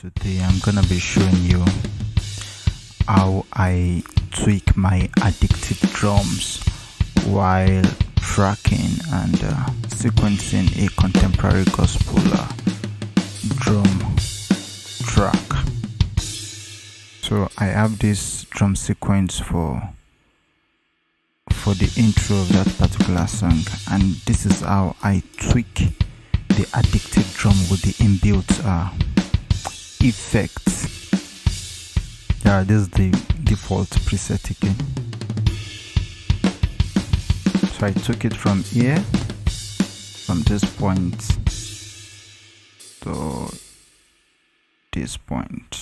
Today I'm gonna be showing you how I tweak my addictive drums while tracking and sequencing a contemporary gospel drum track. So I have this drum sequence for the intro of that particular song, and this is how I tweak the addictive drum with the inbuilt effects. Yeah, this is the default preset again. So I took it from here, from this point to this point,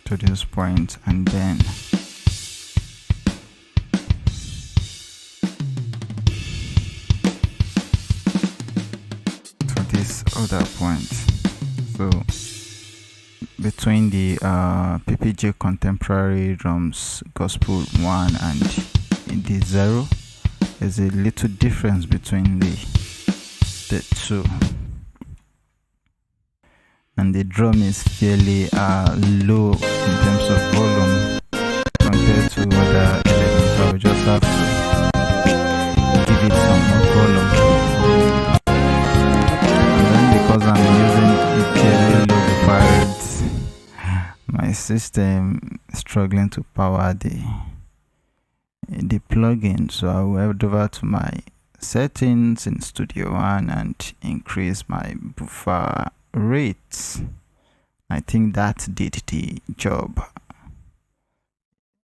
to this point, and then to this other point. So between the PPJ Contemporary Drums Gospel 1 and the 0, there's a little difference between the two, and the drum is fairly low in terms of volume compared to other elements. I will just have to give it some more volume, and then because I'm using a fairly low bitrate, my system is struggling to power the plugin, so I will head over to my settings in Studio One and increase my buffer rates. I think that did the job.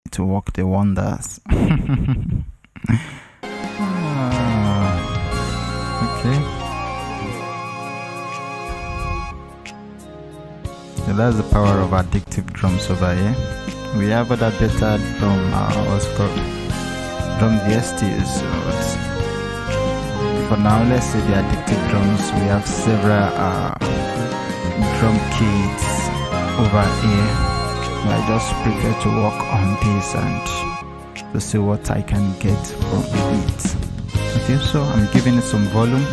It worked the wonders. Okay. So that's the power of addictive drums over here. We have other better drum, what's called drum VSTs. For now, let's say the addictive drums. We have several drum kits over here. I just prefer to work on this and to see what I can get from it. Okay, so I'm giving it some volume.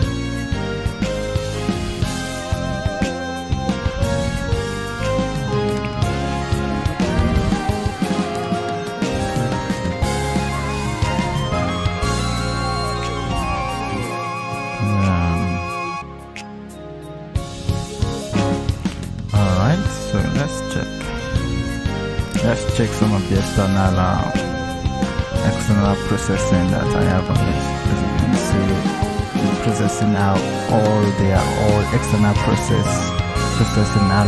So let's check some of the external processing that I have on this. As you can see, the processing now, they are all external processing now,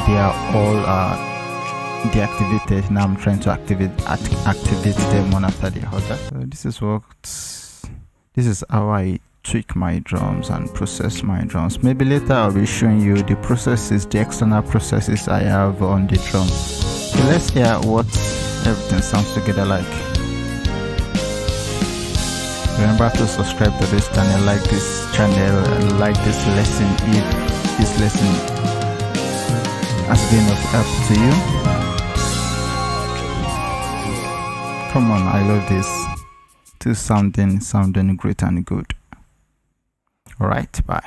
they are all deactivated. Now I'm trying to activate them one after the other. So this is how I tweak my drums and process my drums. Maybe later I'll be showing you the processes, the external processes I have on the drum. So let's hear what everything sounds together like. Remember to subscribe to this channel, like this channel, like this lesson if this lesson has been of help to you. Come on, I love this. It's sounding great and good. Alright, bye.